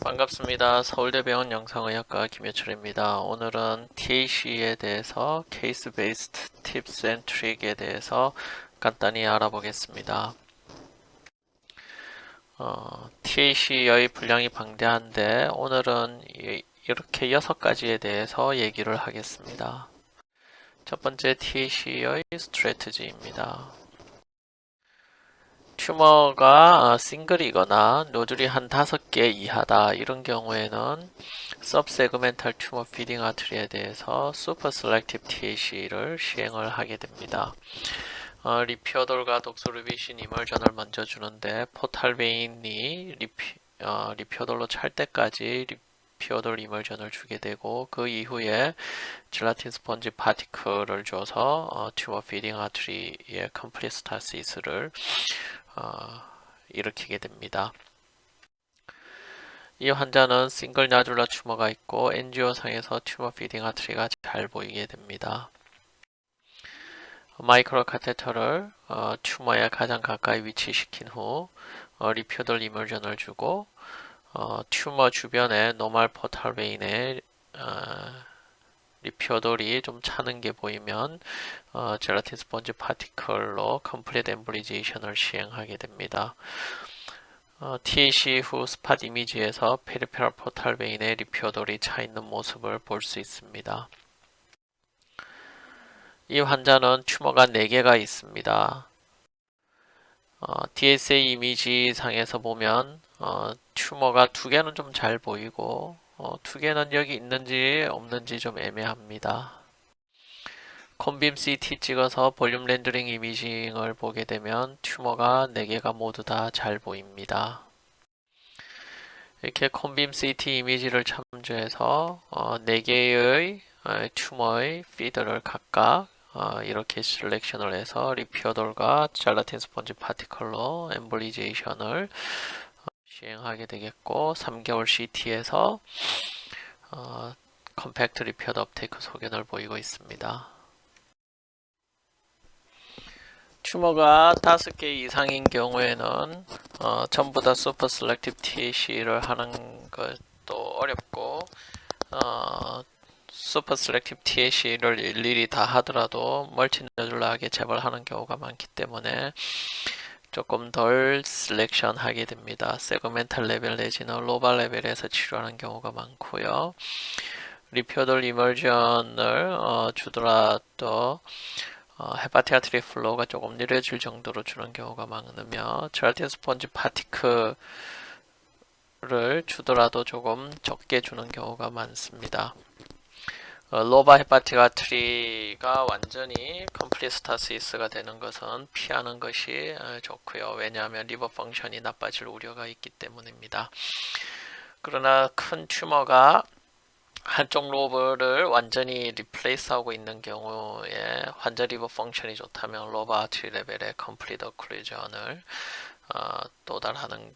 반갑습니다. 서울대병원 영상의학과 김효철입니다. 오늘은 TAC에 대해서 케이스 베이스드 팁스 앤 트릭에 대해서 간단히 알아보겠습니다. TAC의 분량이 방대한데 오늘은 이렇게 6가지에 대해서 얘기를 하겠습니다. 첫 번째 TAC의 스트래티지입니다. 튜머가 싱글이거나 노즐이 한 5개 이하다 이런 경우에는 subsegmental tumor feeding artery에 대해서 super selective TAC를 시행을 하게 됩니다. 리피어돌과 독소르비신 이멀전을 먼저 주는데 포탈베인이 리피어돌로 찰 때까지 리피어돌 이멀전을 주게 되고 그 이후에 젤라틴 스펀지 파티클을 줘서 튜머 피딩 아트리의 컴플리트 스타시스를 일으키게 됩니다. 이 환자는 싱글 나듈라 튜머가 있고 엔지오상에서 튜머 피딩 아트리가 잘 보이게 됩니다. 마이크로 카테터를 튜머에 가장 가까이 위치시킨 후 리피어돌 이멀전을 주고 튜머 주변에 노멀 포탈 베인에 리피어돌이 좀 차는 게 보이면 젤라틴 스펀지 파티클로 컴플리트 엠블리제이션을 시행하게 됩니다. TAC 후 스팟 이미지에서 페리페럴 포탈 베인에 리피어돌이 차 있는 모습을 볼 수 있습니다. 이 환자는 튜머가 4개가 있습니다. DSA 이미지 상에서 보면 튜머가 2개는 좀 잘 보이고 2개는 여기 있는지 없는지 좀 애매합니다. 콤빔 CT 찍어서 볼륨 렌더링 이미징을 보게 되면 튜머가 4개가 모두 다 잘 보입니다. 이렇게 콤빔 CT 이미지를 참조해서 4개의 튜머의 피드를 각각 이렇게 셀렉션을 해서 리피어돌과 젤라틴 스펀지 파티클로 엠볼리제이션을 시행하게 되겠고 3개월 CT에서 컴팩트 리피어드 업테이크 소견을 보이고 있습니다. 튜머가 5개 이상인 경우에는 전부 다 슈퍼 셀렉티브 TAC를 하는 것도 어렵고 슈퍼 셀렉티브 TAC를 일일이 다 하더라도 멀티너줄라하게 재발하는 경우가 많기 때문에 조금 덜 셀렉션 하게 됩니다. 세그멘탈 레벨 내지는 로발 레벨에서 치료하는 경우가 많고요. 리피어돌 이멀전을 주더라도 헤파틱 아트리 플로우가 조금 느려질 정도로 주는 경우가 많으며 젤라틴 스펀지 파티클을 주더라도 조금 적게 주는 경우가 많습니다. 로바 헤파틱 아트리가 완전히 컴플리트 스타시스가 되는 것은 피하는 것이 좋고요. 왜냐하면 리버 펑션이 나빠질 우려가 있기 때문입니다. 그러나 큰 튜머가 한쪽 로브를 완전히 리플레이스하고 있는 경우에 환자 리버 펑션이 좋다면 로바 아트리 레벨의 컴플리트 오클루전을 도달하는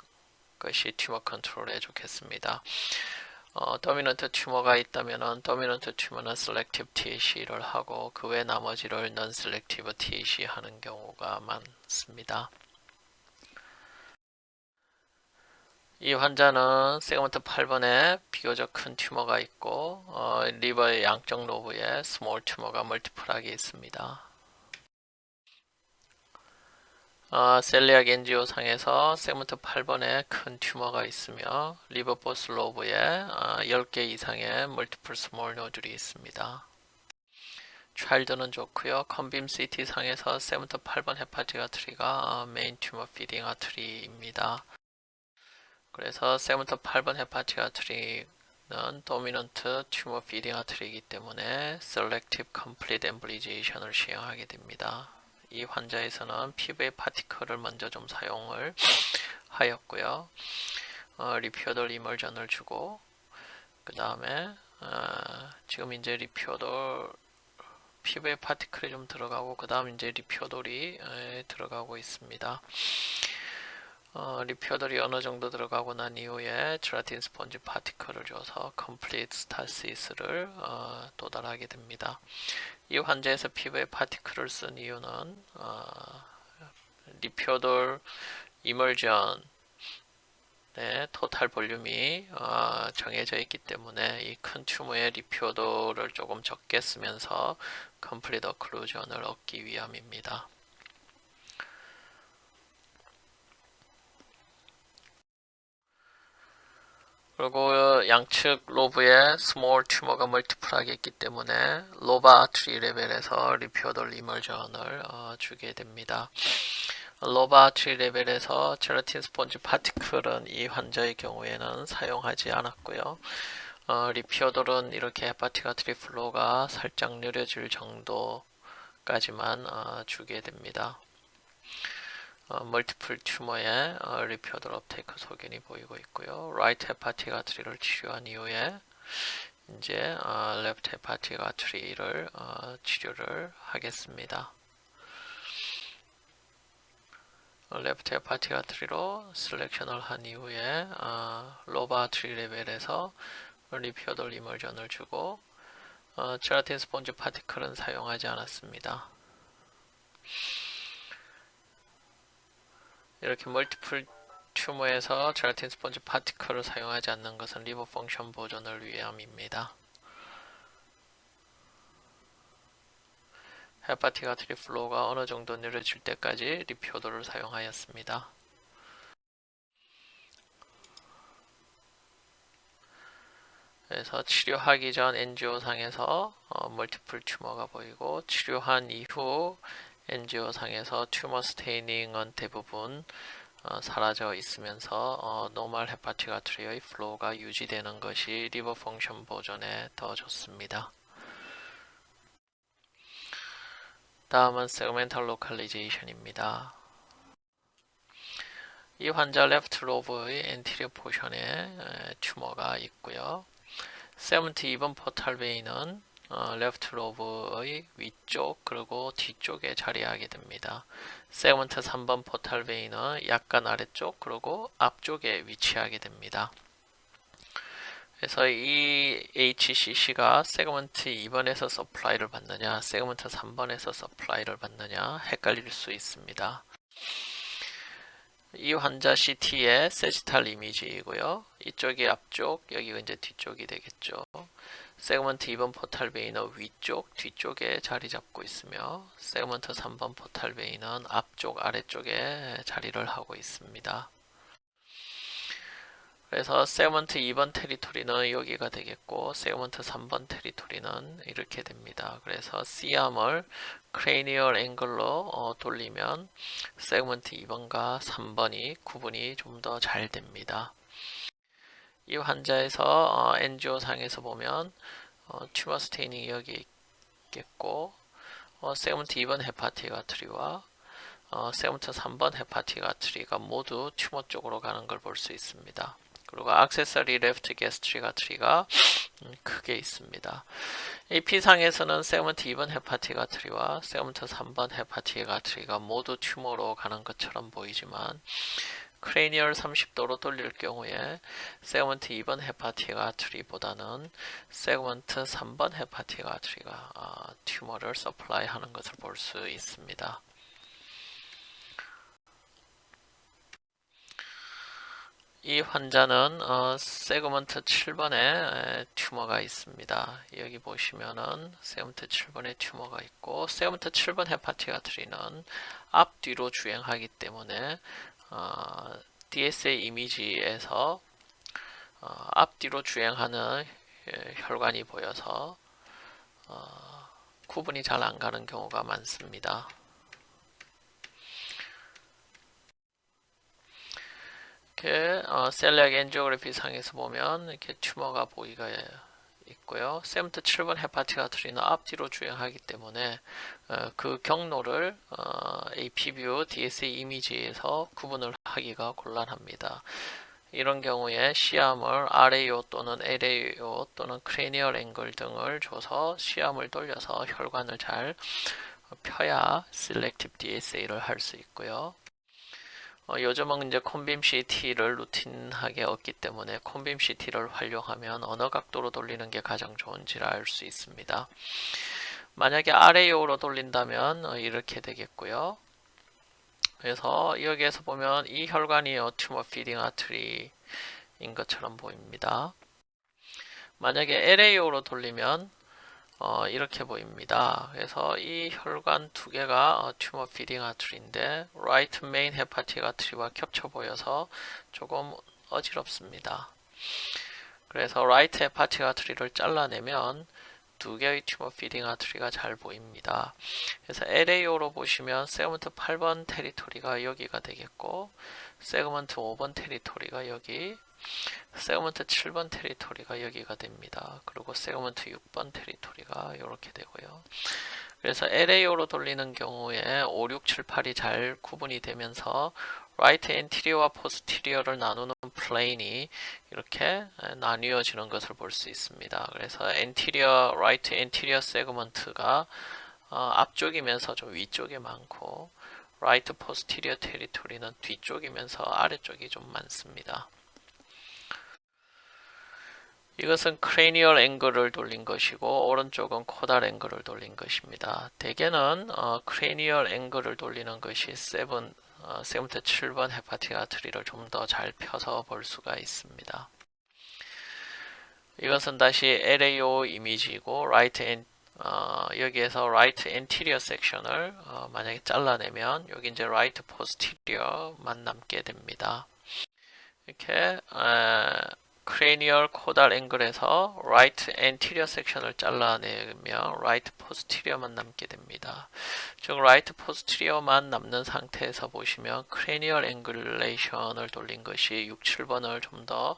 것이 튜머 컨트롤에 좋겠습니다. 도미넌트 튜머가 있다면 도미넌트 튜머는 셀렉티브 TAC를 하고 그 외 나머지를 넌 셀렉티브 TAC 하는 경우가 많습니다. 이 환자는 세그먼트 8번에 비교적 큰 튜머가 있고 리버의 양쪽 로브에 스몰 튜머가 멀티플하게 있습니다. 셀리악 엔지오 상에서 세그먼트 8번에 큰 튜머가 있으며 리버 보스 로브에 10개 이상의 멀티플 스몰 노즐이 있습니다. 차일드는 좋고요. 컴빔 CT 상에서 세그먼트 8번 헤파틱 아트리가 메인 튜머 피딩 아트리입니다. 그래서 세그먼트 8번 헤파틱 아트리는 도미넌트 튜머 피딩 아트리이기 때문에 셀렉티브 컴플리트 엠블리제이션을 시행하게 됩니다. 이 환자에서는 피부의 파티클을 먼저 좀 사용을 하였고요. 리피어돌 이멀전을 주고 그 다음에 지금 이제 리피어돌 피부의 파티클이 좀 들어가고 그 다음 이제 리피어돌이 들어가고 있습니다. 리피어돌이 어느 정도 들어가고 난 이후에 젤라틴 스펀지 파티클을 줘서 컴플리트 스타시스를 도달하게 됩니다. 이 환자에서 피부에 파티클을 쓴 이유는 리피어돌 이멀전 네, 토탈 볼륨이 정해져 있기 때문에 이 큰 튜머의 리피오도를 조금 적게 쓰면서 컴플리트 어클루전을 얻기 위함입니다. 그리고 양측 로브에 스몰 튜머가 멀티플하게 있기 때문에 로바 트리 레벨에서 리피오돌 이머전을 주게 됩니다. 로바 트리 레벨에서 제라틴 스폰지 파티클은 이 환자의 경우에는 사용하지 않았고요. 리피오돌은 이렇게 헤파틱 트리 플로우가 살짝 느려질 정도까지만 주게 됩니다. 멀티플 튜머에 리피오돌 업테이크 소견이 보이고 있고요. 라이트 헤파틱 아트리를 치료한 이후에 이제 레프트 헤파틱 아트리를 치료를 하겠습니다. 레프트 헤파틱 아트리로 셀렉션을 한 이후에 로바 아트리 레벨에서 리피오돌 이머전을 주고 제라틴 스폰지 파티클은 사용하지 않았습니다. 이렇게 멀티플 튜머에서 제라틴 스폰지 파티클을 사용하지 않는 것은 리버 펑션 보존을 위함입니다. 헤파틱 아트리 플로우가 어느 정도 느려질 때까지 리피오도를 사용하였습니다. 그래서 치료하기 전 엔지오상에서 멀티플 튜머가 보이고 치료한 이후 엔지오상에서 튜머 스테이닝은 대부분 사라져 있으면서 노멀 헤파틱 아트리의 플로우가 유지되는 것이 리버 펑션 보존에 더 좋습니다. 다음은 세그멘탈 로컬리제이션입니다. 이 환자 레프트 로브의 엔티리어 포션에 튜머가 있고요. 72번 포탈 베인은 레프트 로브의 위쪽 그리고 뒤쪽에 자리하게 됩니다. 세그먼트 3번 포탈 베인은 약간 아래쪽 그리고 앞쪽에 위치하게 됩니다. 그래서 이 HCC가 세그먼트 2번에서 서플라이를 받느냐 세그먼트 3번에서 서플라이를 받느냐 헷갈릴 수 있습니다. 이 환자 CT의 세지탈 이미지이고요. 이쪽이 앞쪽, 여기가 이제 뒤쪽이 되겠죠. 세그먼트 2번 포탈 베인은 위쪽, 뒤쪽에 자리 잡고 있으며 세그먼트 3번 포탈 베인은 앞쪽, 아래쪽에 자리를 하고 있습니다. 그래서 세그먼트 2번 테리토리는 여기가 되겠고 세그먼트 3번 테리토리는 이렇게 됩니다. 그래서 C암을 크레니얼 앵글로 돌리면 세그먼트 2번과 3번이 구분이 좀 더 잘 됩니다. 이 환자에서 엔지오상에서 보면 튜머 스테이닝이 여기 있겠고 세그먼트 2번 헤파틱 아트리와 세그먼트 3번 헤파틱 아트리가 모두 튜머 쪽으로 가는 걸 볼 수 있습니다. 그리고 액세서리 레프트 게스트릭 아트리가 크게 있습니다. AP상에서는 세그먼트 2번 헤파틱 아트리와 세그먼트 3번 헤파틱 아트리가 모두 튜머로 가는 것처럼 보이지만 크레니얼 30도로 돌릴 경우에 세그먼트 2번 헤파틱 아트리보다는 세그먼트 3번 헤파틱 아트리가 튜머를 서플라이 하는 것을 볼 수 있습니다. 이 환자는 세그먼트 7번에 튜머가 있습니다. 여기 보시면은 세그먼트 7번에 튜머가 있고 세그먼트 7번 헤파틱 아트리는 앞뒤로 주행하기 때문에 DSA 이미지에서 앞뒤로 주행하는 혈관이 보여서 구분이 잘 안 가는 경우가 많습니다. 이렇게 셀렉 엔지오그래피 상에서 보면 이렇게 튜머가 보이가 있고요. 세그먼트 7번 헤파틱 아트리는 앞뒤로 주행하기 때문에 그 경로를 AP뷰 DSA 이미지에서 구분을 하기가 곤란합니다. 이런 경우에 시암을 RAO 또는 LAO 또는 크레니얼 앵글 등을 줘서 시암을 돌려서 혈관을 잘 펴야 셀렉티브 DSA를 할 수 있고요. 요즘은 이제 콘빔 CT를 루틴하게 얻기 때문에 콘빔 CT를 활용하면 어느 각도로 돌리는 게 가장 좋은지를 알 수 있습니다. 만약에 RAO로 돌린다면 이렇게 되겠고요. 그래서 여기에서 보면 이 혈관이요 튜머 피딩 아트리인 것처럼 보입니다. 만약에 LAO로 돌리면 이렇게 보입니다. 그래서 이 혈관 두 개가 튜머 피딩 아트리인데 라이트 메인 헤파틱 아트리와 겹쳐 보여서 조금 어지럽습니다. 그래서 라이트 헤파틱 아트리를 잘라내면 두 개의 튜머 피딩 아트리가 잘 보입니다. 그래서 LAO로 보시면 세그먼트 8번 테리토리가 여기가 되겠고 세그먼트 5번 테리토리가 여기, 세그먼트 7번 테리토리가 여기가 됩니다. 그리고 세그먼트 6번 테리토리가 이렇게 되고요. 그래서 LAO로 돌리는 경우에 5, 6, 7, 8이 잘 구분이 되면서 라이트 엔티리어와 포스티리어를 나누는 플레인이 이렇게 나뉘어지는 것을 볼 수 있습니다. 그래서 라이트 엔티리어 세그먼트가 앞쪽이면서 좀 위쪽에 많고 라이트 포스티리어 테리토리는 뒤쪽이면서 아래쪽이 좀 많습니다. 이것은 크레니얼 앵글을 돌린 것이고 오른쪽은 코달 앵글을 돌린 것입니다. 대개는 크레니얼 앵글을 돌리는 것이 세븐트 7번 헤파틱 아트리를 좀 더 잘 펴서 볼 수가 있습니다. 이것은 다시 LAO 이미지이고 여기에서 라이트 엔티리어 섹션을 만약에 잘라내면 여기 이제 라이트 포스티리어만 남게 됩니다. 이렇게 크레니얼 코달 앵글에서 라이트 엔티리어 섹션을 잘라내면 라이트 포스티리어만 남게 됩니다. 즉 라이트 포스티리어만 남는 상태에서 보시면 크레니얼 앵글레이션을 돌린 것이 6, 7번을 좀 더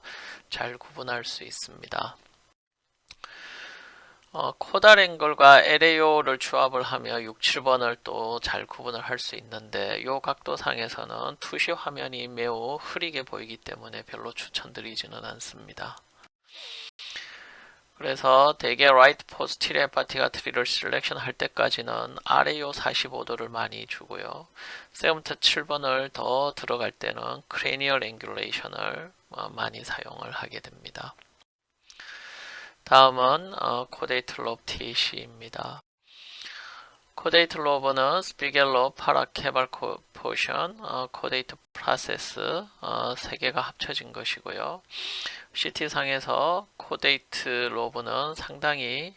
잘 구분할 수 있습니다. 코달 앵글과 LAO를 조합을 하며 6, 7번을 또 잘 구분을 할 수 있는데 이 각도상에서는 투시 화면이 매우 흐리게 보이기 때문에 별로 추천드리지는 않습니다. 그래서 대개 라이트 포스티리어 헤파틱 아트리를 셀렉션 할 때까지는 RAO 45도를 많이 주고요. 세그먼트 7번을 더 들어갈 때는 크레니얼 앵귤레이션을 많이 사용을 하게 됩니다. 다음은 코데이트 로브 TC입니다. 코데이트 로브는 스피겔 로브, 파라케발 포션, 코데이트 프로세스 세 개가 합쳐진 것이고요. CT상에서 코데이트 로브는 상당히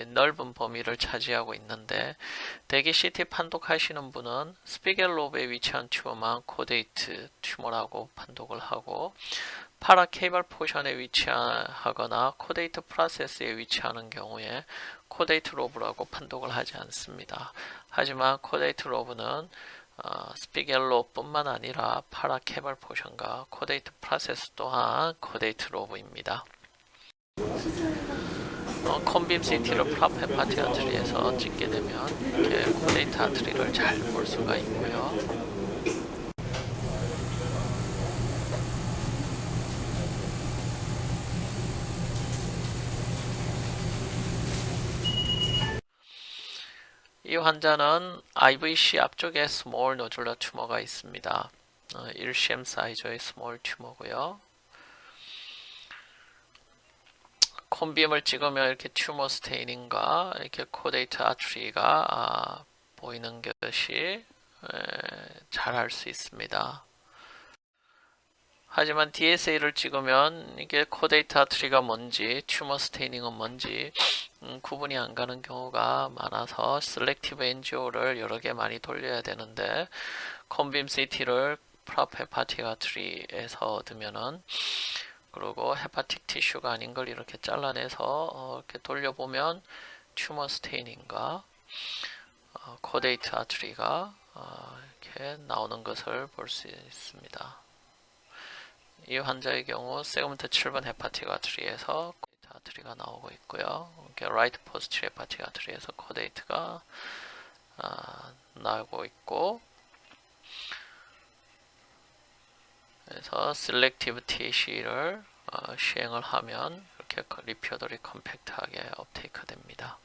넓은 범위를 차지하고 있는데 대개 CT 판독하시는 분은 스피겔 로브에 위치한 튜머만 코데이트 튜머라고 판독을 하고 파라케이발 포션에 위치하거나 코데이트 프로세스에 위치하는 경우에 코데이트 로브라고 판독을 하지 않습니다. 하지만 코데이트 로브는 스피겔 로브뿐만 아니라 파라케이발 포션과 코데이트 프로세스 또한 코데이트 로브입니다. 콘빔 CT를 프랍 헤파틱 아트리에서 찍게 되면 이렇게 코데이트 아트리를 잘 볼 수가 있고요. 이 환자는 IVC 앞쪽에 스몰 노듈러 튜머가 있습니다. 1cm 사이즈의 스몰 튜머고요. 콘빔을 찍으면 이렇게 튜머 스테이닝과 이렇게 코데이트 아트리가 보이는 것이 잘 알 수 있습니다. 하지만 DSA를 찍으면 이게 코데이트 아트리가 뭔지 튜머 스테이닝은 뭔지 구분이 안 가는 경우가 많아서 셀렉티브 NGO를 여러 개 많이 돌려야 되는데 콘빔 CT를 프랍 헤파틱 아트리에서 얻으면은 그리고 헤파틱 티슈가 아닌 걸 이렇게 잘라내서 이렇게 돌려보면 튜머 스테이닝과 코데이트 아트리가 이렇게 나오는 것을 볼 수 있습니다. 이 환자의 경우 세그먼트 7번 헤파틱 아트리에서 코데이트 아트리가 나오고 있고요. 이렇게 라이트 포스트 헤파틱 아트리에서 코데이트가 나오고 있고, 그래서 셀렉티브 TC를 시행을 하면 이렇게 리피어들이 컴팩트하게 업테이크 됩니다.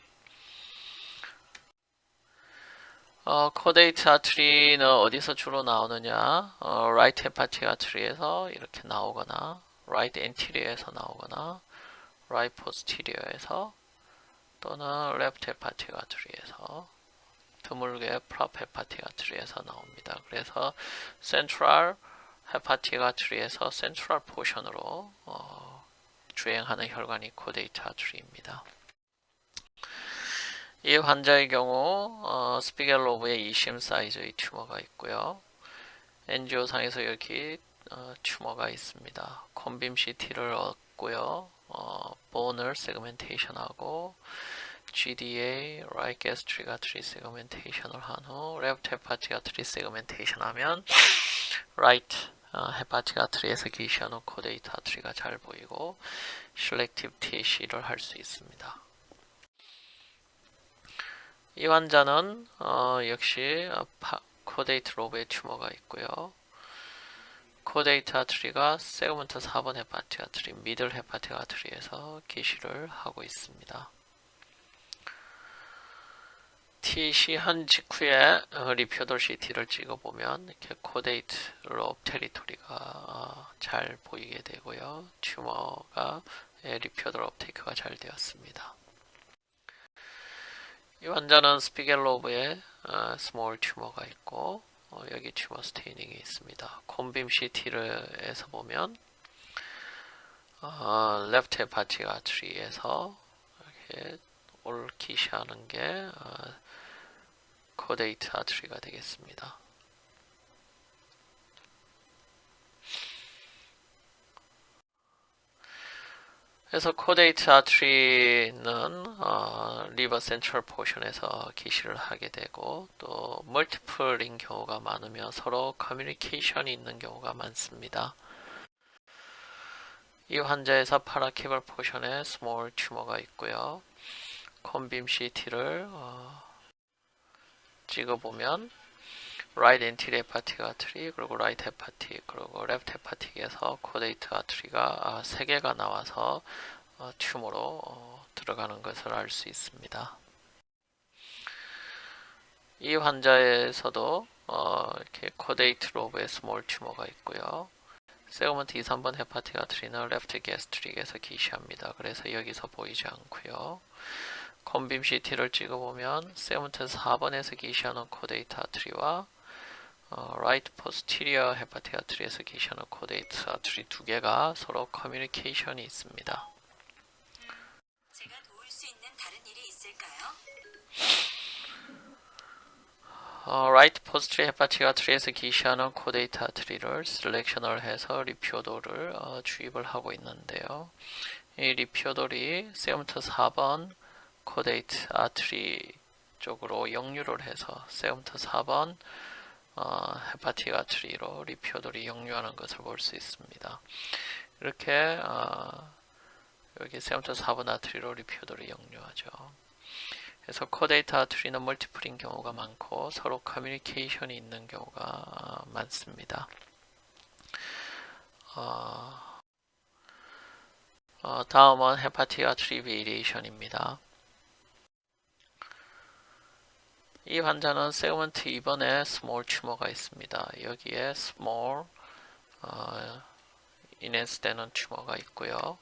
코데이트 아트리는 어디서 주로 나오느냐? 라이트 헤파틱 아트리에서 이렇게 나오거나, 라이트 엔티리어에서 나오거나, 라이트 포스티리어에서 또는 레프트 헤파틱 아트리에서 드물게 프랍 헤파틱 아트리에서 나옵니다. 그래서 센트럴 헤파틱 아트리에서 센트럴 포션으로 주행하는 혈관이 코데이트 아트리입니다. 이 환자의 경우 스피겔 로브에 2cm 사이즈의 튜머가 있고요. 엔지오상에서 여기 튜머가 있습니다. 콘빔 CT를 얻고요. 본을 세그멘테이션하고 GDA, right gastric artery segmentation을 한 후 left hepatic artery segmentation 하면 right hepatic artery에서 기시하는 코데이트 아트리가 잘 보이고 selective TAC를 할 수 있습니다. 이 환자는 역시 코데이트 로브에 튜머가 있고요. 코데이트 아트리가 세그먼트 4번 헤파틱 아트리, 미들 헤파틱 아트리에서 기시를 하고 있습니다. TC 한 직후에 리표돌 CT를 찍어보면 이렇게 코데이트 로브 테리토리가 잘 보이게 되고요. 튜머가 리표돌 업테이크가 잘 되었습니다. 이 환자는 스피겔 로브에 스몰 튜머가 있고 여기 튜머 스테이닝이 있습니다. 콘빔 CT에서 보면 레프트 헤파틱 아트리에서 이렇게 올 기시하는 게 코데이트 아트리가 되겠습니다. 그래서 코데이트 아트리는 리버 센트럴 포션에서 기시를 하게 되고 또 멀티플인 경우가 많으며 서로 커뮤니케이션이 있는 경우가 많습니다. 이 환자에서 파라케발 포션에 스몰 튜머가 있고요. 콘빔 CT를 찍어보면 right anterior hepatic artery 그리고 right hepatic 그리고 left hepatic에서 코데이트 아트리가 3개가 나와서 튜머로 들어가는 것을 알 수 있습니다. 이 환자에서도 이렇게 코데이트 로브에 스몰 튜머가 있고요. 세그먼트 2, 3번 헤파틱 아트리는 레프트 게스트릭에서 기시합니다. 그래서 여기서 보이지 않고요. 콘빔 CT를 찍어보면 세그먼트 4번에서 기시하는 코데이트 아트리와 right posterior 헤파틱 아트리에서 기시하는 코데이트 아트리 2개가 서로 커뮤니케이션이 있습니다. 제가 도울 수 있는 다른 일이 있을까요? right posterior 헤파틱 아트리에서 기시하는 코데이트 아트리를 셀렉션을 해서 리피오돌을 주입을 하고 있는데요. 이 리피오돌이 세그먼트 4번 코데이트 아트리 쪽으로 역류를 해서 세그먼트 4번 헤파틱 아트리로 리피오돌이 역류하는 것을 볼 수 있습니다. 이렇게 여기 세그먼트 4번 아트리로 리피오돌이 역류하죠. 그래서 코데이트 아트리는 멀티플인 경우가 많고 서로 커뮤니케이션이 있는 경우가 많습니다. 다음은 헤파틱 아트리 베리에이션입니다. 이 환자는 세그먼트 2번에 스몰 튜머가 있습니다. 여기에 스몰 인핸스 되는 튜머가 있고요.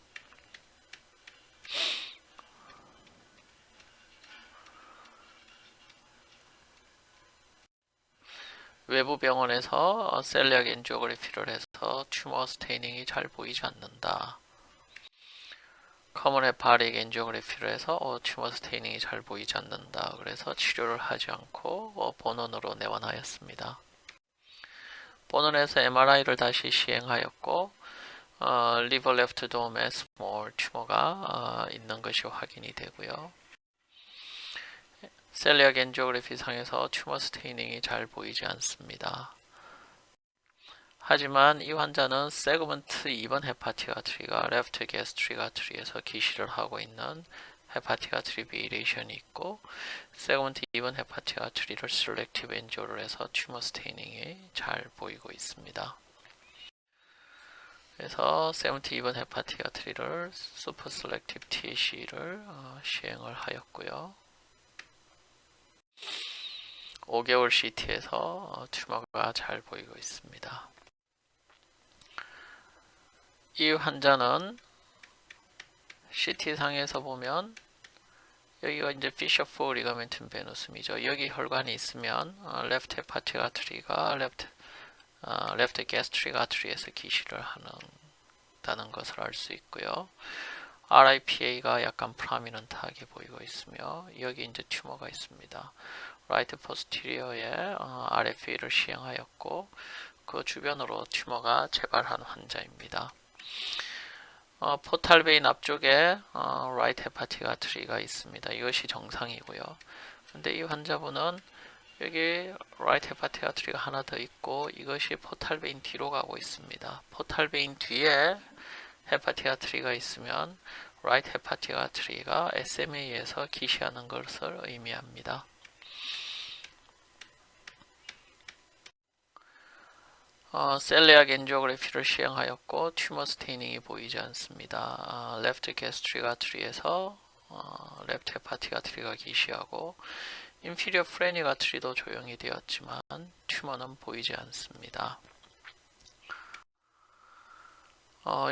외부 병원에서 셀리악 엔지오그래피를 해서 튜머 스테이닝이 잘 보이지 않는다. 커먼 헤파릭 엔지오그래피를 해서 튜머 스테이닝이 잘 보이지 않는다. 그래서 치료를 하지 않고 본원으로 내원하였습니다. 본원에서 MRI를 다시 시행하였고 리버 레프트 돔에 스몰 튜머가 있는 것이 확인이 되고요. 셀리악 엔지오그래피 상에서 튜머 스테이닝이 잘 보이지 않습니다. 하지만 이 환자는 세그먼트 2번 헤파틱 아트리가 레프트 게스트릭 아트리에서 기시를 하고 있는 헤파틱 아트리 베리에이션이 있고 세그먼트 2번 헤파틱 아트리를 셀렉티브 엔지오를 해서 튜머 스테이닝이 잘 보이고 있습니다. 그래서 세그먼트 2번 헤파틱 아트리를 슈퍼 셀렉티브 TAC를 시행을 하였고요. 5개월 CT에서 튜머가 잘 보이고 있습니다. 이 환자는 CT상에서 보면 여기가 이제 피셔4 리가멘tum 베너숨이죠. 여기 혈관이 있으면 레프트 헤파틱 아트리가 레프트 게스트릭 아트리에서 기시를 한다는 것을 알 수 있고요. RIPA가 약간 프라미넌트하게 보이고 있으며 여기 이제 튜머가 있습니다. 라이트 포스티리어에 RFA를 시행하였고 그 주변으로 튜머가 재발한 환자입니다. 포탈 베인 앞쪽에 라이트 헤파틱 아트리가 있습니다. 이것이 정상이고요. 근데 이 환자분은 여기 라이트 헤파틱 아트리가 하나 더 있고 이것이 포탈 베인 뒤로 가고 있습니다. 포탈 베인 뒤에 헤파틱 아트리가 있으면 라이트 헤파틱 아트리가 SMA에서 기시하는 것을 의미합니다. 셀리악 엔지오그래피를 시행하였고 튜머 스테이닝이 보이지 않습니다. 레프트 게스트릭 아트리에서 레프트 헤파틱 아트리가 기시하고 인피리어 프레닉 아트리도 조용히 되었지만 튜머는 보이지 않습니다.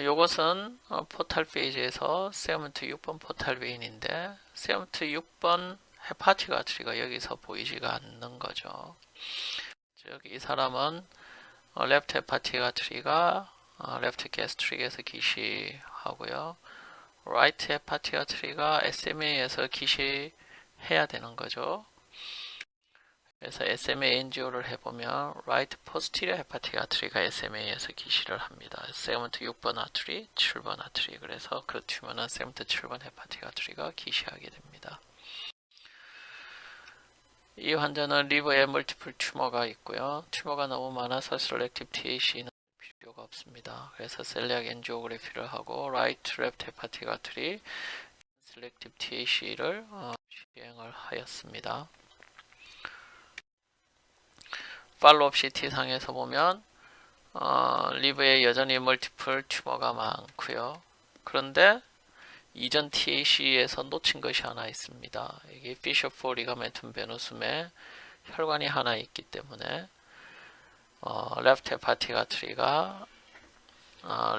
요것은 포탈 페이지에서 세그먼트 6번 포탈 베인인데 세그먼트 6번 헤파틱 아트리가 여기서 보이지가 않는 거죠. 즉 이 사람은 레프트 헤파틱 아트리가 레프트 게스트릭에서 기시하고요. 라이트 헤파틱 아트리가 SMA에서 기시해야 되는 거죠. 그래서 SMA 엔지오를 해보면 라이트 포스티리어 헤파틱 아트리가 SMA에서 기시를 합니다. 세그먼트 6번 아트리, 7번 아트리. 그래서 그 튜머는 세그먼트 7번 헤파틱 아트리가 기시하게 됩니다. 이 환자는 리버에 멀티플 튜머가 있고요. 튜머가 너무 많아서 셀렉티브 TAC는 필요가 없습니다. 그래서 셀리악 엔지오그래피를 하고 라이트 레프트 헤파틱 아트리 셀렉티브 TAC를 시행을 하였습니다. 팔로업 CT상에서 보면 리버에 여전히 멀티플 튜머가 많고요. 그런데 이전 TAC에서 놓친 것이 하나 있습니다. 이게 피셔4 리가멘tum 베너숨에 혈관이 하나 있기 때문에 레프트 헤파틱 아트리가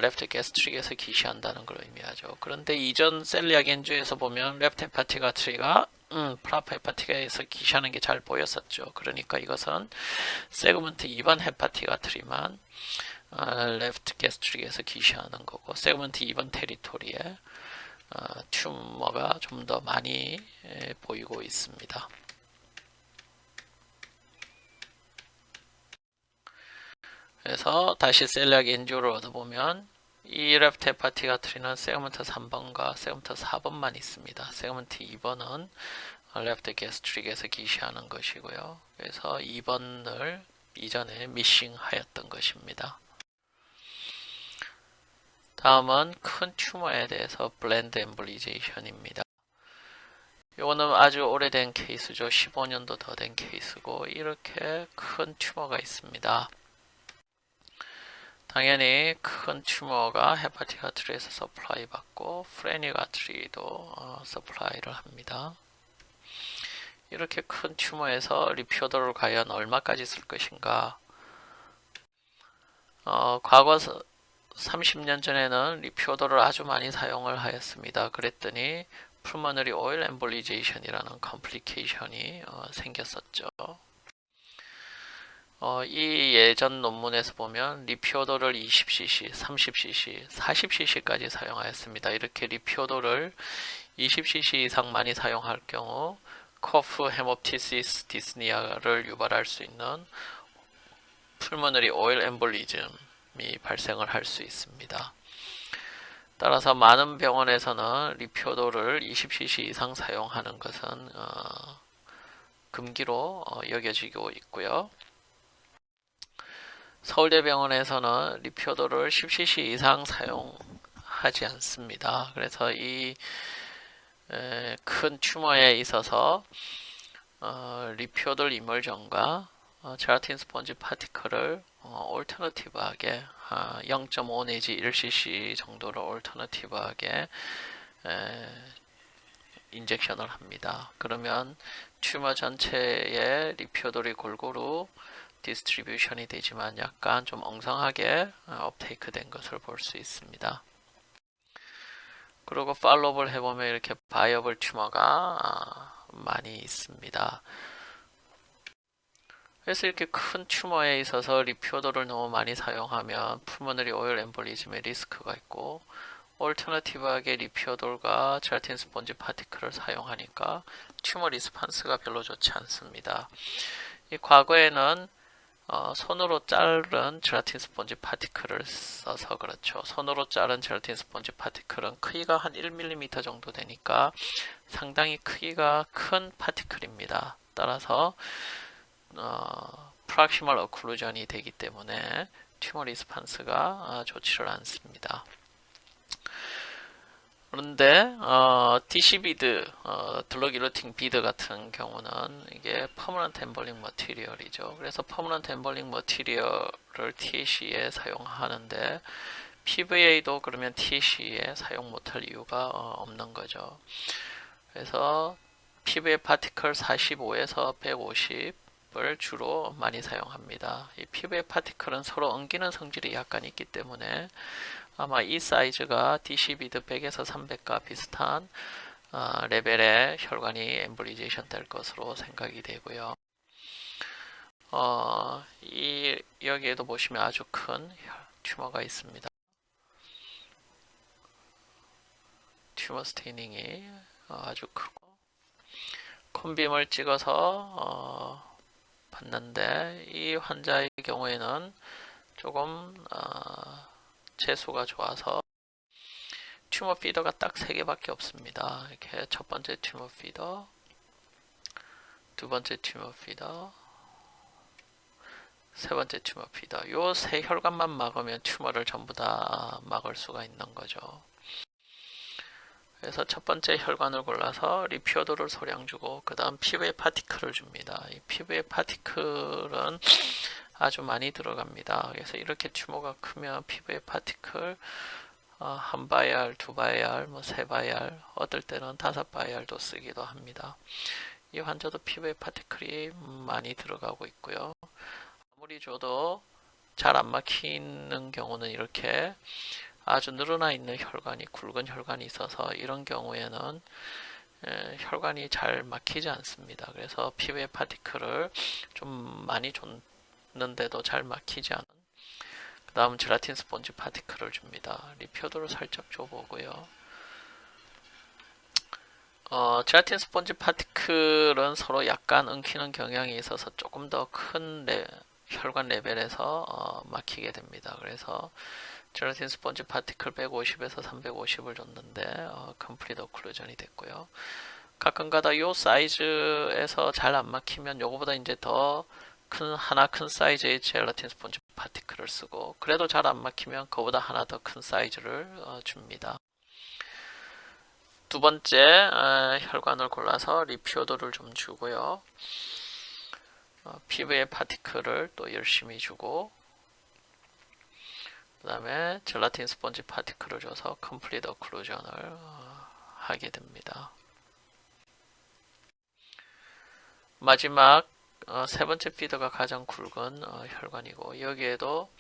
레프트 게스트릭에서 기시한다는 걸 의미하죠. 그런데 이전 셀리악 엔지오에서 보면 레프트 헤파틱 아트리가 프라프 헤파틱에서 기시하는 게 잘 보였었죠. 그러니까 이것은 세그먼트 2번 헤파틱 아트리만 레프트 게스트릭에서 기시하는 거고 세그먼트 2번 테리토리에 튜머가 좀 더 많이 보이고 있습니다. 그래서 다시 셀리악 엔지오를 얻어보면 이 레프트 헤파틱 아트리는 세그먼트 3번과 세그먼트 4번만 있습니다. 세그먼트 2번은 레프트 게스트릭에서 기시하는 것이고요. 그래서 2번을 이전에 미싱 하였던 것입니다. 다음은 큰 튜머에 대해서 블렌드 엠볼리제이션입니다. 이거는 아주 오래된 케이스죠. 15년도 더 된 케이스고 이렇게 큰 튜머가 있습니다. 당연히 큰 튜머가 헤파틱 아트리에서 서플라이 받고 프레닉 아트리도 서플라이를 합니다. 이렇게 큰 튜머에서 리피오더를 과연 얼마까지 쓸 것인가? 과거 30년 전에는 리피오더를 아주 많이 사용을 하였습니다. 그랬더니 풀머너리 오일 엠볼리제이션이라는 컴플리케이션이 생겼었죠. 이 예전 논문에서 보면 리피오도를 20cc, 30cc, 40cc까지 사용하였습니다. 이렇게 리피오도를 20cc 이상 많이 사용할 경우 코프 헤모프티시스 디스니아를 유발할 수 있는 풀머너리 오일 엠볼리즘이 발생을 할 수 있습니다. 따라서 많은 병원에서는 리피오도를 20cc 이상 사용하는 것은 금기로 여겨지고 있고요. 서울대병원에서는 리피오도를 10cc 이상 사용하지 않습니다. 그래서 이 큰 튜머에 있어서 리피오돌 이멀전과 제라틴 스펀지 파티클을 올터너티브하게 0.5 내지 1cc 정도로 올터너티브하게 인젝션을 합니다. 그러면 튜머 전체에 리피오돌이 골고루 디스트리뷰션이 되지만 약간 좀 엉성하게 업테이크 된 것을 볼 수 있습니다. 그리고 팔로우를 해보면 이렇게 바이어블 튜머가 많이 있습니다. 그래서 이렇게 큰 튜머에 있어서 리피오더를 너무 많이 사용하면 풀모너리 오일 엠볼리즘의 리스크가 있고, 올터너티브하게 리피오돌과 젤라틴 스폰지 파티클을 사용하니까 튜머 리스판스가 별로 좋지 않습니다. 이 과거에는 손으로 자른 젤라틴 스폰지 파티클을 써서 그렇죠. 손으로 자른 젤라틴 스폰지 파티클은 크기가 한 1mm 정도 되니까 상당히 크기가 큰 파티클입니다. 따라서 프락시멀 어클루전이 되기 때문에 튜머 리스판스가 좋지를 않습니다. 그런데 DC 비드, 드럭 일러팅 비드 같은 경우는 이게 퍼머넌트 엠벌링 머티리얼이죠. 그래서 퍼머넌트 엠벌링 머티리얼을 TAC에 사용하는데 PVA도 그러면 TAC에 사용 못할 이유가 없는 거죠. 그래서 PVA 파티클 45에서 150을 주로 많이 사용합니다. 이 PVA 파티클은 서로 엉기는 성질이 약간 있기 때문에 아마 이 사이즈가 DC 비드 100에서 300과 비슷한 레벨의 혈관이 엠볼리제이션 될 것으로 생각이 되고요. 여기에도 보시면 아주 큰 튜머가 있습니다. 튜머 스테이닝이 아주 크고, 콘빔을 찍어서 봤는데 이 환자의 경우에는 조금 재수가 좋아서 튜머 피더가 딱 3개밖에 없습니다. 이렇게 첫 번째 튜머 피더, 두 번째 튜머 피더, 세 번째 튜머 피더. 요 세 혈관만 막으면 튜머를 전부 다 막을 수가 있는 거죠. 그래서 첫 번째 혈관을 골라서 리피오도를 소량 주고 그 다음 피부에 파티클을 줍니다. 이 피부에 파티클은 아주 많이 들어갑니다. 그래서 이렇게 튜머가 크면 피부에 파티클 한 바이알, 두 바이알, 세 바이알, 어떨 때는 5바이알도 쓰기도 합니다. 이 환자도 피부에 파티클이 많이 들어가고 있고요. 아무리 줘도 잘 안 막히는 경우는 이렇게 아주 늘어나 있는 혈관이, 굵은 혈관이 있어서 이런 경우에는 혈관이 잘 막히지 않습니다. 그래서 피부에 파티클을 좀 많이 줬는데도 잘 막히지 않은, 그 다음 젤라틴 스폰지 파티클을 줍니다. 리피오도를 살짝 줘보고요. 젤라틴 스폰지 파티클은 서로 약간 엉키는 경향이 있어서 조금 더 큰 혈관 레벨에서 막히게 됩니다. 그래서 젤라틴 스펀지 파티클 150에서 350을 줬는데 컴플리트 오클루전이 됐고요. 가끔가다 이 사이즈에서 잘 안 막히면 요거보다 이제 더 큰 사이즈의 젤라틴 스펀지 파티클을 쓰고, 그래도 잘 안 막히면 그보다 하나 더 큰 사이즈를 줍니다. 두 번째 혈관을 골라서 리피오도를 좀 주고요. 피부에 파티클을 또 열심히 주고, 그 다음에 젤라틴 스펀지 파티클을 줘서 컴플리트 어클루전을 하게 됩니다. 마지막 세 번째 피드가 가장 굵은 혈관이고, 여기에도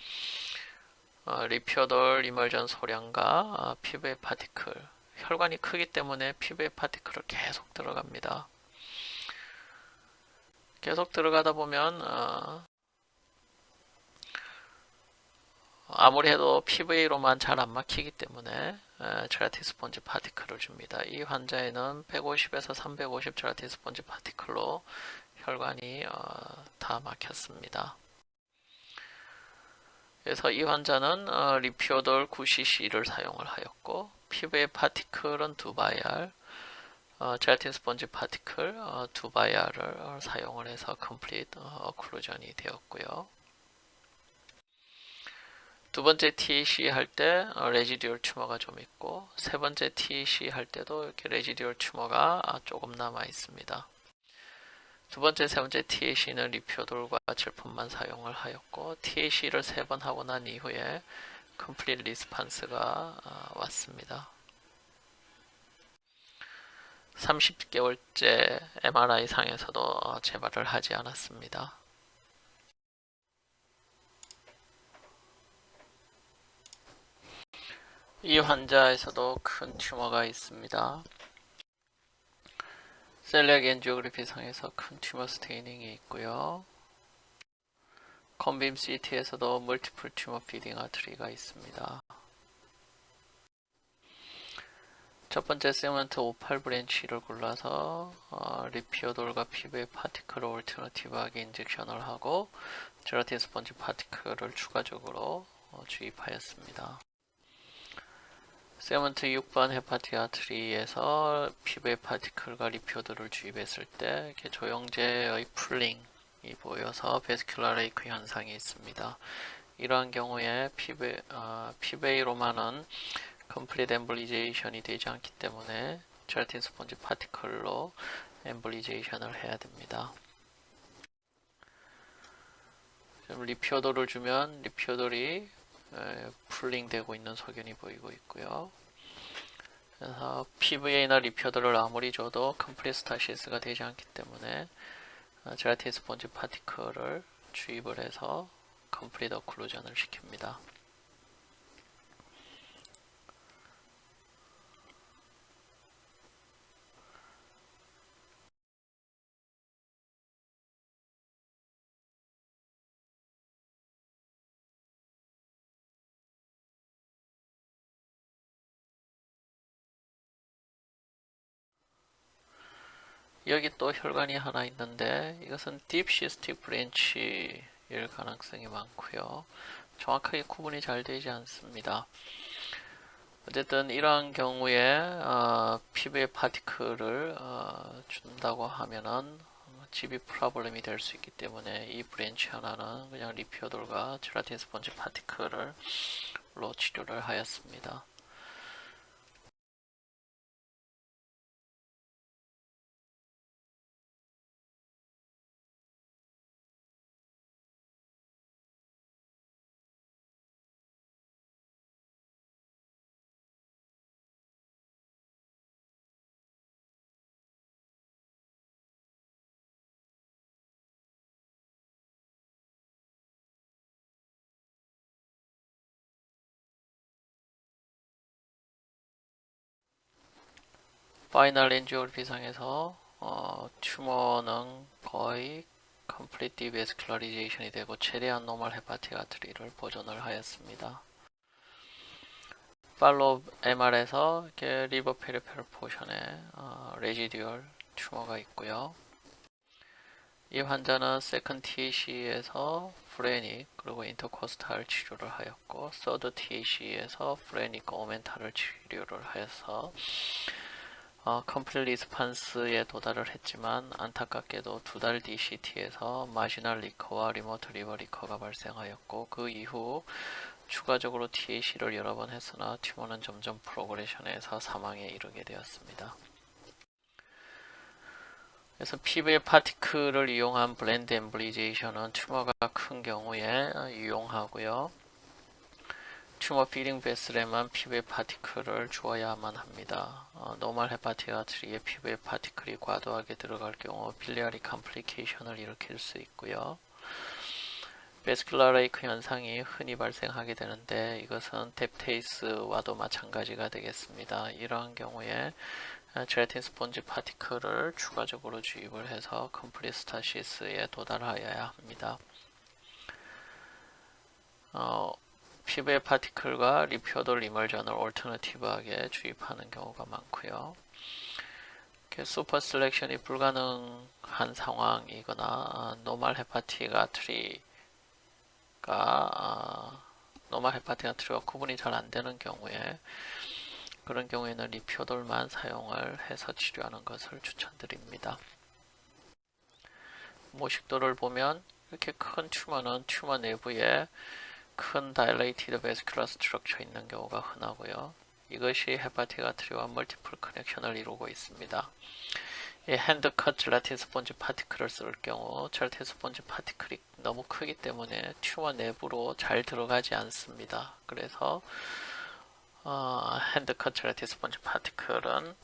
리피오돌 이멀전 소량과 피부의 파티클, 혈관이 크기 때문에 피부의 파티클을 계속 들어갑니다. 계속 들어가다 보면 아무리 해도 PVA로만 잘 안 막히기 때문에 젤라틴 스펀지 파티클을 줍니다. 이 환자에는 150에서 350 젤라틴 스펀지 파티클로 혈관이 다 막혔습니다. 그래서 이 환자는 리피오돌 9cc를 사용을 하였고, 피부의 파티클은 2바이알, 젤라틴 스펀지 파티클 2바이알을 사용을 해서 컴플리트 어클루전이 되었고요. 두 번째 TAC 할 때 레지듀얼 튜머가 좀 있고, 세 번째 TAC 할 때도 이렇게 레지듀얼 튜머가 조금 남아 있습니다. 두 번째, 세 번째 TAC는 리피오돌과 질품만 사용을 하였고, TAC를 3번 하고 난 이후에 컴플리트 리스판스가 왔습니다. 30개월째 MRI 상에서도 재발을 하지 않았습니다. 이 환자에서도 큰 튜머가 있습니다. 셀리악 엔지오그래피 상에서 큰 튜머 스테이닝이 있고요. 컴빔 CT에서도 멀티플 튜머 피딩 아트리가 있습니다. 첫 번째 세그먼트 58 브랜치를 골라서 리피오돌과 피부의 파티클을 올터너티브하게 인젝션을 하고 제라틴 스펀지 파티클을 추가적으로 주입하였습니다. 세그먼트 6번 헤파티 아트리에서 피부의 파티클과 리피오돌을 주입했을 때 이렇게 조영제의 풀링이 보여서 베스큘라 레이크 현상이 있습니다. 이러한 경우에 피부에로만은 컴플릿 엠볼리제이션이 되지 않기 때문에 제라틴 스펀지 파티클로 엠볼리제이션을 해야 됩니다. 리피오돌을 주면 리피오돌이 풀링 되고 있는 소견이 보이고 있고요. 그래서 PVA나 리피오돌을 아무리 줘도 컴플릿 스타시스가 되지 않기 때문에 제라틴 스펀지 파티클을 주입을 해서 컴플릿 어클루전을 시킵니다. 여기 또 혈관이 하나 있는데 이것은 딥 시스틱 브랜치일 가능성이 많고요. 정확하게 구분이 잘 되지 않습니다. 어쨌든 이러한 경우에 피부에 파티클을 준다고 하면은 집이 프로블렘이 될 수 있기 때문에 이 브랜치 하나는 그냥 리피오돌과 제라틴 스펀지 파티클로 치료를 하였습니다. 파이널 엔지오그래피 상에서 튜머는 거의 컴플리트 디베스큘러리제이션이 되고 최대한 노멀 헤파틱 아트리를 보존을 하였습니다. 팔로우 MR에서 이렇게 리버 페리페럴 포션에 레지듀얼 튜머가 있고요. 이 환자는 세컨 TAC에서 프레닉 그리고 인터코스탈 치료를 하였고 서드 TAC에서 프레닉 오멘탈을 치료를 하여서 컴플릿 리스판스에 도달을 했지만 안타깝게도 2달 DCT에서 마지널 리커와 리모트 리버 리커가 발생하였고 그 이후 추가적으로 TAC를 여러 번 했으나 튜머는 점점 프로그레션해서 사망에 이르게 되었습니다. 그래서 피부의 파티클을 이용한 블렌드 엠블리제이션은 튜머가 큰 경우에 유용하고요. 튜머 피딩 베슬에만 피부의 파티클을 주어야만 합니다. 노멀 헤파틱 아트리에 피부의 파티클이 과도하게 들어갈 경우 빌리아리 컴플리케이션을 일으킬 수 있고요. 베스큘라 레이크 현상이 흔히 발생하게 되는데 이것은 뎁테이스와도 마찬가지가 되겠습니다. 이러한 경우에 제라틴 스펀지 파티클을 추가적으로 주입을 해서 컴플릿 스타시스에 도달하여야 합니다. 피부의 파티클과 리피오돌 이멀전을 올터너티브하게 주입하는 경우가 많고요. 슈퍼 셀렉션이 불가능한 상황이거나 노멀 헤파틱 아트리가 노멀 헤파틱 아트리와 구분이 잘 안 되는 경우에 그런 경우에는 리피오돌만 사용을 해서 치료하는 것을 추천드립니다. 모식도를 보면 이렇게 큰 튜머는 튜머 내부에 큰 다일레이티드 베스큘러 스트럭처 있는 경우가 흔하고요. 이것이 헤파틱 아트리와 멀티플 커넥션을 이루고 있습니다. 이 핸드컷 젤라틴 스펀지 파티클을 쓸 경우 젤라틴 스펀지 파티클이 너무 크기 때문에 튜머 내부로 잘 들어가지 않습니다. 그래서 핸드컷 젤라틴 스펀지 파티클은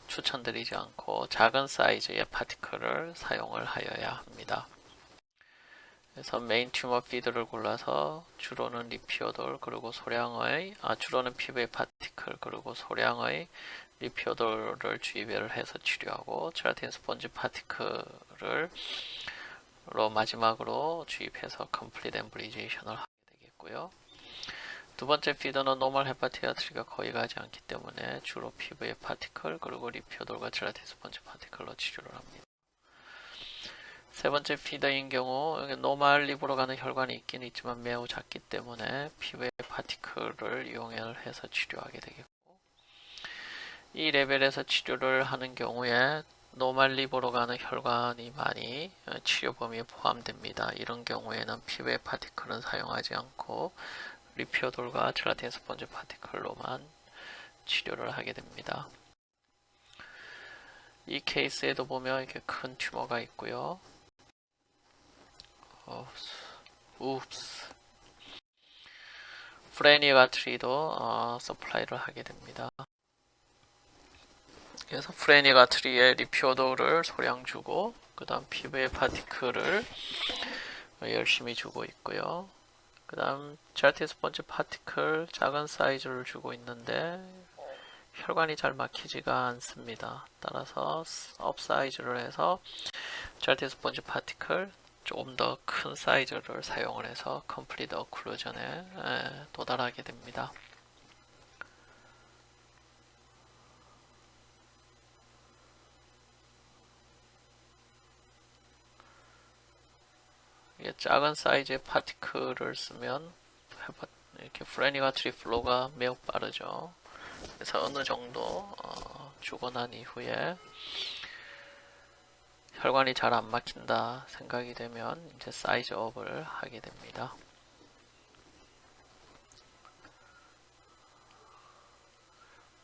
추천드리지 않고 작은 사이즈의 파티클을 사용을 하여야 합니다. 그래서 메인 튜머 피드를 골라서 주로는 리피오돌 그리고 소량의 주로는 피부의 파티클 그리고 소량의 리피오돌을 주입을 해서 치료하고 젤라틴 스펀지 파티클을 마지막으로 주입해서 컴플리트 엠블리제이션을 하게 되겠고요. 두 번째 피드는 노멀 헤파티아트리가 거의 가지 않기 때문에 주로 피부의 파티클 그리고 리피오돌과 젤라틴 스펀지 파티클로 치료를 합니다. 세 번째 피드인 경우 노멀 립으로 가는 혈관이 있긴 있지만 매우 작기 때문에 피부의 파티클을 이용해서 치료하게 되겠고, 이 레벨에서 치료를 하는 경우에 노멀 립으로 가는 혈관이 많이 치료 범위에 포함됩니다. 이런 경우에는 피부의 파티클은 사용하지 않고 리피오돌과 젤라틴 스펀지 파티클로만 치료를 하게 됩니다. 이 케이스에도 보면 이렇게 큰 튜머가 있고요. 웁스. 프레니가트리도 서플라이를 하게 됩니다. 그래서 프레니가트리에 리피오돌을 소량 주고 그 다음 피부의 파티클을 열심히 주고 있고요. 그 다음 젤라틴 스펀지 파티클 작은 사이즈를 주고 있는데 혈관이 잘 막히지가 않습니다. 따라서 업 사이즈를 해서 젤라틴 스펀지 파티클 조금 더 큰 사이즈를 사용을 해서 컴플리트 어클루전에 도달하게 됩니다. 이게 작은 사이즈의 파티클을 쓰면 이렇게 프레니가트리 플로우가 매우 빠르죠. 그래서 어느 정도 주고 난 이후에 혈관이 잘 안 막힌다 생각이 되면 이제 사이즈 업을 하게 됩니다.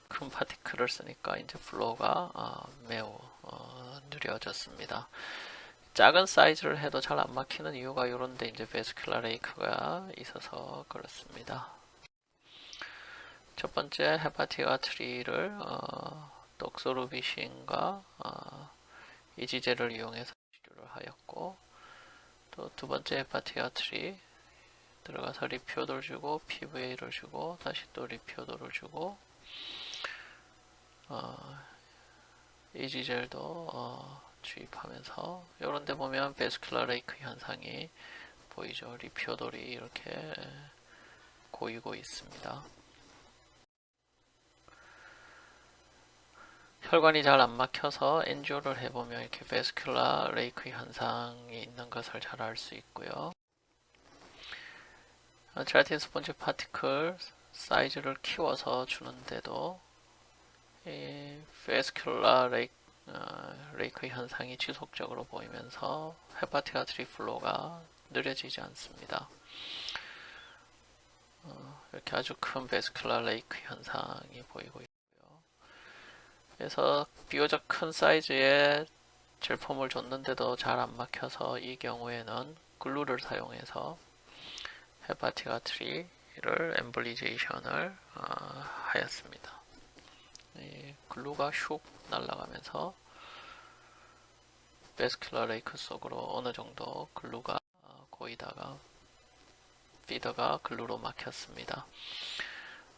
큰 파티클을 쓰니까 이제 플로우가 매우 느려졌습니다. 작은 사이즈를 해도 잘 안 막히는 이유가 이런데 이제 베스큘라 레이크가 있어서 그렇습니다. 첫 번째 헤파티가트리를 독소루비신과 이지젤을 이용해서 치료를 하였고, 또 두 번째 헤파티가트리 들어가서 리피오돌 주고 PVA를 주고 다시 또 리피오돌을 주고 이지젤도 주입하면서 이런데 보면 베스큘라 레이크 현상이 보이죠. 리피오돌이 이렇게 고이고 있습니다. 혈관이 잘 안 막혀서 엔지오를 해보면 이렇게 베스큘라 레이크 현상이 있는 것을 잘 알 수 있고요. 젤라틴 스펀지 파티클 사이즈를 키워서 주는데도 이 베스큘라 레이크 현상이 지속적으로 보이면서 헤파티가트리 플로우가 느려지지 않습니다. 이렇게 아주 큰 베스큘라 레이크 현상이 보이고 있고요. 그래서 비교적 큰 사이즈의 젤폼을 줬는데도 잘 안 막혀서 이 경우에는 글루를 사용해서 헤파티가트리를 엠블리제이션을 하였습니다. 이 글루가 슉 날아가면서 베스큘라 레이크 속으로 어느 정도 글루가 고이다가 피더가 글루로 막혔습니다.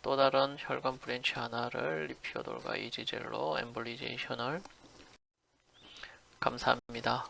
또 다른 혈관 브랜치 하나를 리피오돌과 이지젤로 엠볼리제이션을 감사합니다.